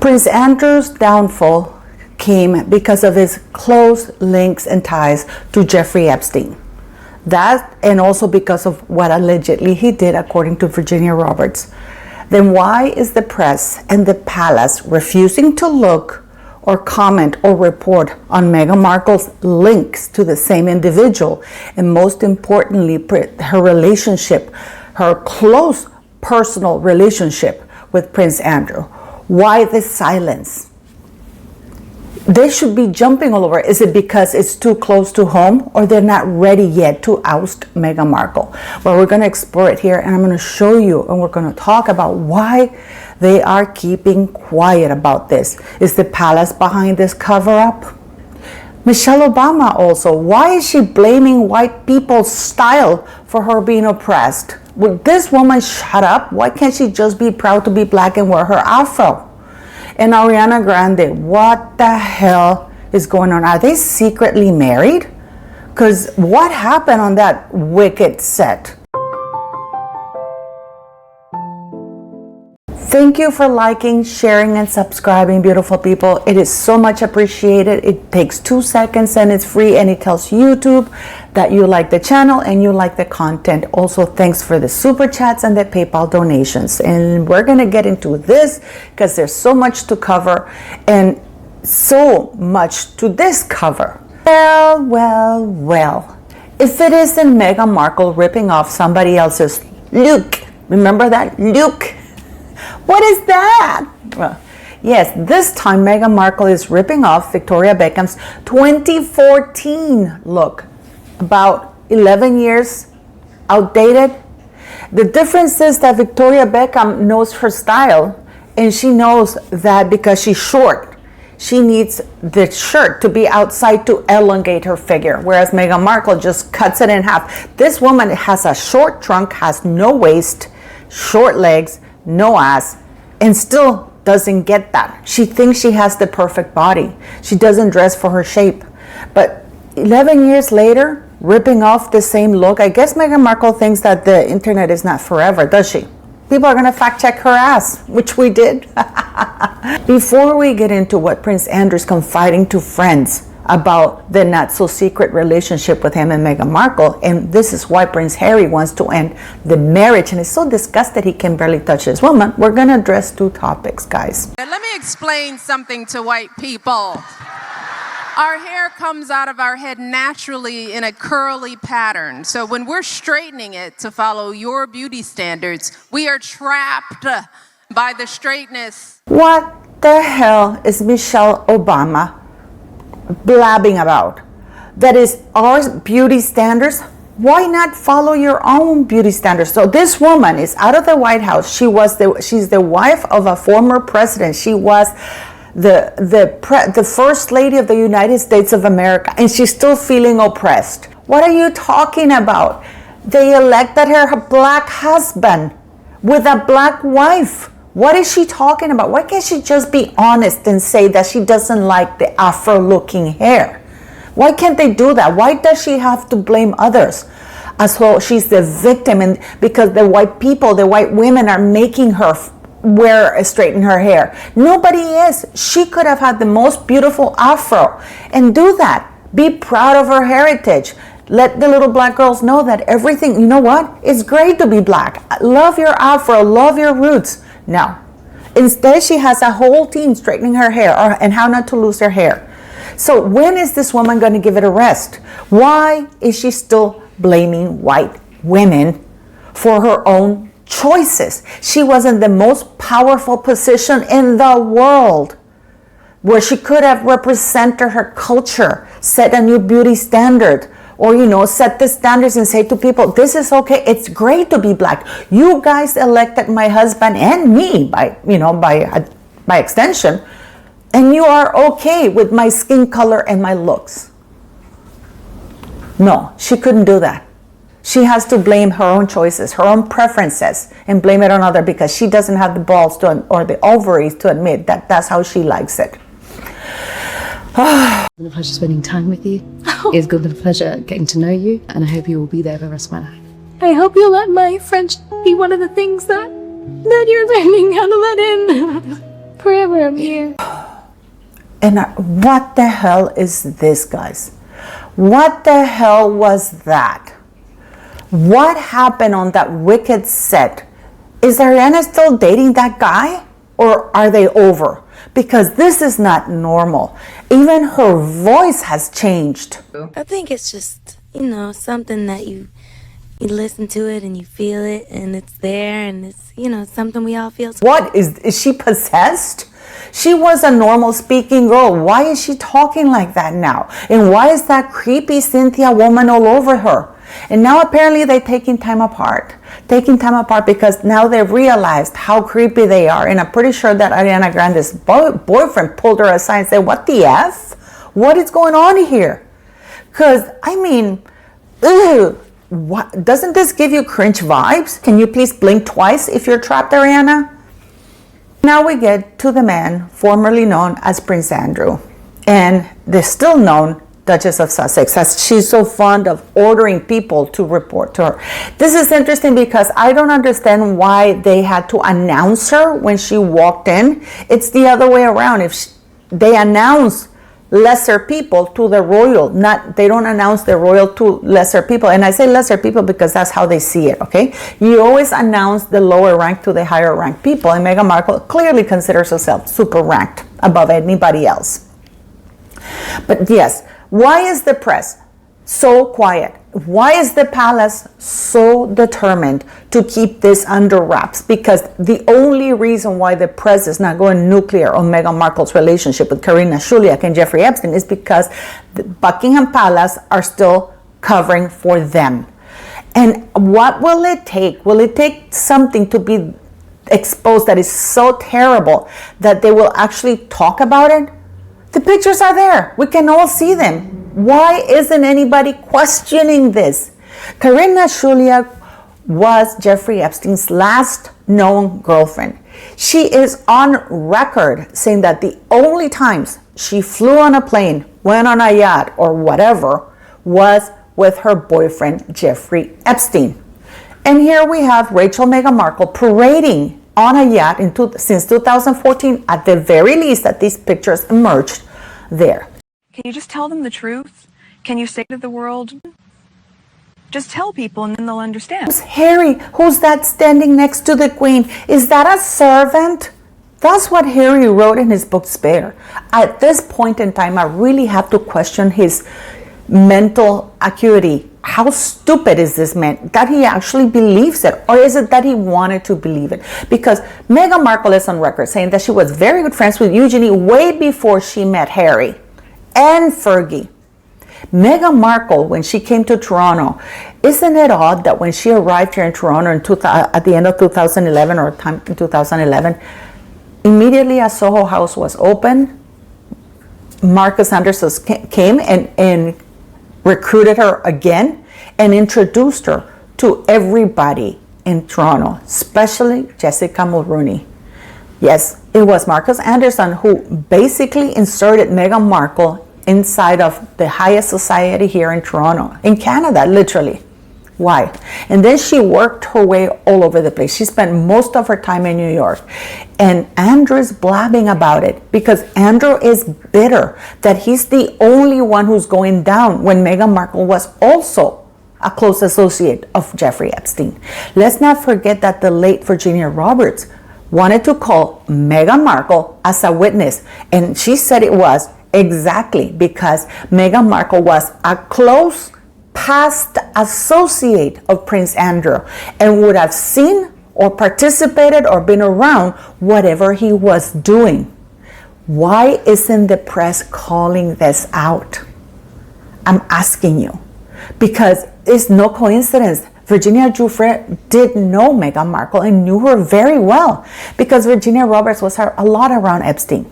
Prince Andrew's downfall came because of his close links and ties to Jeffrey Epstein. That, and also because of what allegedly he did, according to Virginia Roberts. Then why is the press and the palace refusing to look or comment or report on Meghan Markle's links to the same individual, and most importantly, her relationship, her close personal relationship with Prince Andrew? Why the silence? They should be jumping all over. Is it because it's too close to home, or they're not ready yet to oust Meghan Markle? Well, we're going to explore it here, and I'm going to show you, and we're going to talk about why they are keeping quiet about this. Is the palace behind this cover-up? Michelle Obama also. Why is she blaming white people's style for her being oppressed? Would this woman shut up? Why can't she just be proud to be black and wear her afro? And Ariana Grande, what the hell is going on? Are they secretly married? Because what happened on that Wicked set? Thank you for liking, sharing, and subscribing, beautiful people. It is so much appreciated. It takes 2 seconds and it's free, and it tells YouTube that you like the channel and you like the content. Also, thanks for the super chats and the PayPal donations. And we're going to get into this because there's so much to cover and so much to discover. Well. If it isn't Meghan Markle ripping off somebody else's Luke, remember that? Luke. What is that? Well, yes, this time Meghan Markle is ripping off Victoria Beckham's 2014 look. About 11 years outdated. The difference is that Victoria Beckham knows her style, and she knows that because she's short, she needs the shirt to be outside to elongate her figure, whereas Meghan Markle just cuts it in half. This woman has a short trunk, has no waist, short legs, no ass, and still doesn't get that. She thinks she has the perfect body. She doesn't dress for her shape. But 11 years later, ripping off the same look, I guess Meghan Markle thinks that the internet is not forever, does she? People are going to fact check her ass, which we did. Before we get into what Prince Andrew's confiding to friends about the not so secret relationship with him and Meghan Markle, and this is why Prince Harry wants to end the marriage and is so disgusted he can barely touch this woman, we're going to address 2 topics, guys. Let me explain something to white people. Our hair comes out of our head naturally in a curly pattern. So when we're straightening it to follow your beauty standards, we are trapped by the straightness. What the hell is Michelle Obama blabbing about? That is our beauty standards? Why not follow your own beauty standards? So this woman is out of the White House. She's the wife of a former president. She was the first lady of the United States of America, and she's still feeling oppressed. What are you talking about? They elected her black husband with a black wife. What is she talking about? Why can't she just be honest and say that she doesn't like the afro-looking hair? Why can't they do that? Why does she have to blame others as though she's the victim, and because the white people, the white women are making her straighten her hair? Nobody is. She could have had the most beautiful afro and do that. Be proud of her heritage. Let the little black girls know that everything, you know what? It's great to be black. Love your afro, love your roots. No. Instead, she has a whole team straightening her hair and how not to lose her hair. So when is this woman going to give it a rest? Why is she still blaming white women for her own choices? She was in the most powerful position in the world, where she could have represented her culture, set a new beauty standard, or, set the standards and say to people, this is okay. It's great to be black. You guys elected my husband and me by extension, and you are okay with my skin color and my looks. No, she couldn't do that. She has to blame her own choices, her own preferences, and blame it on others because she doesn't have the balls or the ovaries to admit that that's how she likes it. It's been a pleasure spending time with you. It's been a pleasure getting to know you, and I hope you will be there for the rest of my life. I hope you'll let my French be one of the things that you're learning how to let in. forever. I'm here. And what the hell is this, guys? What the hell was that? What happened on that wicked set? Is Ariana still dating that guy? Or are they over? Because this is not normal. Even her voice has changed. I think it's just, something that you listen to it and you feel it and it's there and it's, something we all feel. What is she possessed? She was a normal speaking girl. Why is she talking like that now? And why is that creepy Cynthia woman all over her? And now apparently they're taking time apart because now they've realized how creepy they are. And I'm pretty sure that Ariana Grande's boyfriend pulled her aside and said, what the F? What is going on here? Because, what, doesn't this give you cringe vibes? Can you please blink twice if you're trapped, Ariana? Now we get to the man formerly known as Prince Andrew. And they're still known Duchess of Sussex, as she's so fond of ordering people to report to her. This is interesting because I don't understand why they had to announce her when she walked in. It's the other way around. They announce lesser people to the royal, they don't announce the royal to lesser people. And I say lesser people because that's how they see it, okay? You always announce the lower rank to the higher rank people, and Meghan Markle clearly considers herself super ranked above anybody else. But yes, why is the press so quiet? Why is the palace so determined to keep this under wraps? Because the only reason why the press is not going nuclear on Meghan Markle's relationship with Karina Shuliak and Jeffrey Epstein is because the Buckingham Palace are still covering for them. And what will it take? Will it take something to be exposed that is so terrible that they will actually talk about it? The pictures are there. We can all see them. Why isn't anybody questioning this? Karina Shuliak was Jeffrey Epstein's last known girlfriend. She is on record saying that the only times she flew on a plane, went on a yacht, or whatever, was with her boyfriend, Jeffrey Epstein. And here we have Rachel Meghan Markle parading on a yacht since 2014, at the very least, that these pictures emerged there. Can you just tell them the truth? Can you say to the world, just tell people and then they'll understand? Harry, who's that standing next to the Queen? Is that a servant? That's what Harry wrote in his book Spare. At this point in time, I really have to question his mental acuity. How stupid is this man that he actually believes it? Or is it that he wanted to believe it? Because Meghan Markle is on record saying that she was very good friends with Eugenie way before she met Harry and Fergie. Meghan Markle, when she came to Toronto, isn't it odd that when she arrived here in Toronto at the end of 2011 or time in 2011, immediately as Soho House was open, Marcus Anderson came and recruited her again and introduced her to everybody in Toronto, especially Jessica Mulroney. Yes, it was Marcus Anderson who basically inserted Meghan Markle inside of the highest society here in Toronto, in Canada, literally. Why? And then she worked her way all over the place. She spent most of her time in New York. And Andrew's blabbing about it because Andrew is bitter that he's the only one who's going down when Meghan Markle was also a close associate of Jeffrey Epstein. Let's not forget that the late Virginia Roberts wanted to call Meghan Markle as a witness. And she said it was exactly because Meghan Markle was a close past associate of Prince Andrew and would have seen or participated or been around whatever he was doing. Why isn't the press calling this out? I'm asking you. Because it's no coincidence. Virginia Giuffre did know Meghan Markle and knew her very well because Virginia Roberts was a lot around Epstein.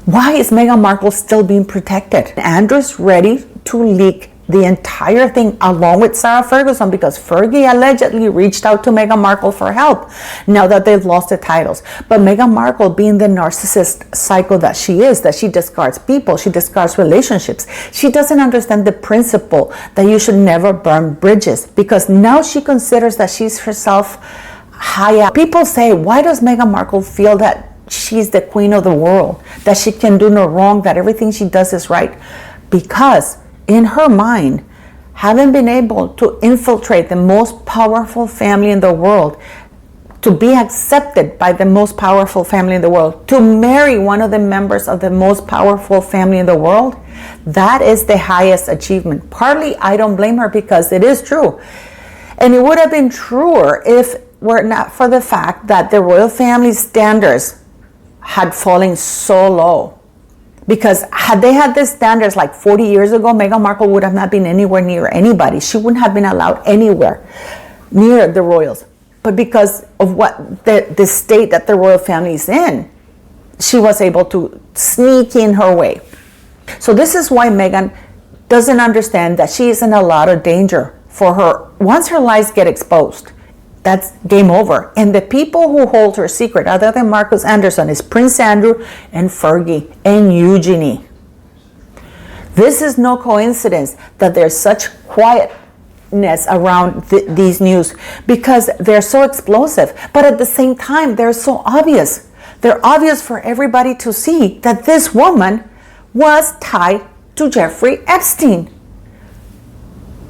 Why is Meghan Markle still being protected? Andrew's ready to leak the entire thing along with Sarah Ferguson because Fergie allegedly reached out to Meghan Markle for help now that they've lost the titles. But Meghan Markle, being the narcissist psycho that she is, that she discards people, she discards relationships, she doesn't understand the principle that you should never burn bridges because now she considers that she's herself high up. People say, why does Meghan Markle feel that she's the queen of the world, that she can do no wrong, that everything she does is right. Because in her mind, having been able to infiltrate the most powerful family in the world, to be accepted by the most powerful family in the world, to marry one of the members of the most powerful family in the world, that is the highest achievement. Partly, I don't blame her because it is true. And it would have been truer if were not for the fact that the royal family standards had fallen so low. Because had they had these standards like 40 years ago, Meghan Markle would have not been anywhere near anybody. She wouldn't have been allowed anywhere near the royals. But because of what the state that the royal family is in, she was able to sneak in her way. So this is why Meghan doesn't understand that she is in a lot of danger for her. Once her lies get exposed, that's game over. And the people who hold her secret, other than Marcus Anderson, is Prince Andrew and Fergie and Eugenie. This is no coincidence that there's such quietness around these news, because they're so explosive. But at the same time, they're so obvious. They're obvious for everybody to see that this woman was tied to Jeffrey Epstein.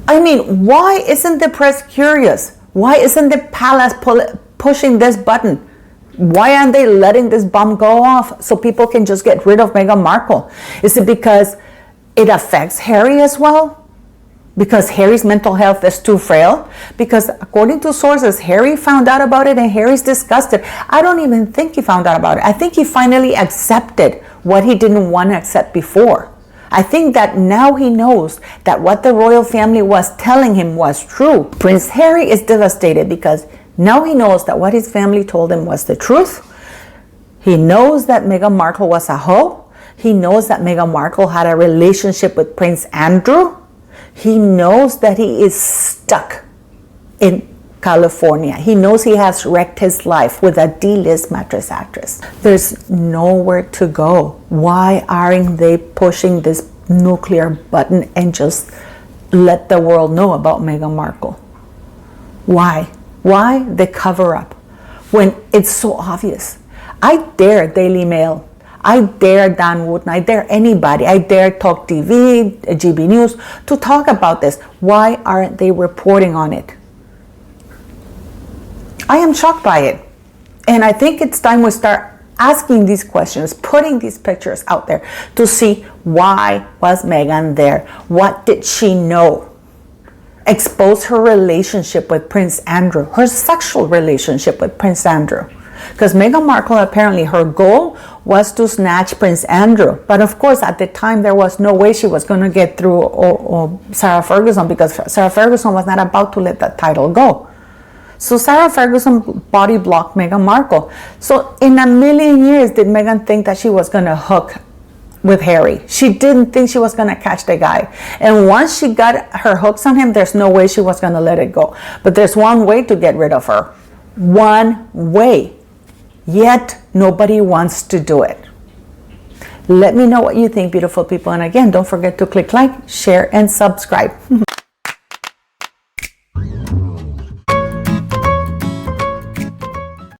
I mean, why isn't the press curious? Why isn't the palace pushing this button? Why aren't they letting this bomb go off so people can just get rid of Meghan Markle? Is it because it affects Harry as well? Because Harry's mental health is too frail? Because according to sources, Harry found out about it and Harry's disgusted. I don't even think he found out about it. I think he finally accepted what he didn't want to accept before. I think that now he knows that what the royal family was telling him was true. Prince Harry is devastated because now he knows that what his family told him was the truth. He knows that Meghan Markle was a hoe. He knows that Meghan Markle had a relationship with Prince Andrew. He knows that he is stuck in California. He knows he has wrecked his life with a D-list mattress actress. There's nowhere to go. Why aren't they pushing this nuclear button and just let the world know about Meghan Markle? Why? Why the cover-up when it's so obvious? I dare Daily Mail, I dare Dan Wootton, I dare anybody, I dare Talk TV, GB News to talk about this. Why aren't they reporting on it? I am shocked by it. And I think it's time we start asking these questions, putting these pictures out there to see, why was Meghan there? What did she know? Expose her relationship with Prince Andrew, her sexual relationship with Prince Andrew. Because Meghan Markle, apparently her goal was to snatch Prince Andrew. But of course, at the time, there was no way she was going to get through Sarah Ferguson, because Sarah Ferguson was not about to let that title go. So Sarah Ferguson body blocked Meghan Markle. So in a million years did Meghan think that she was going to hook with Harry. She didn't think she was going to catch the guy. And once she got her hooks on him, there's no way she was going to let it go. But there's one way to get rid of her. One way. Yet nobody wants to do it. Let me know what you think, beautiful people. And again, don't forget to click like, share, and subscribe.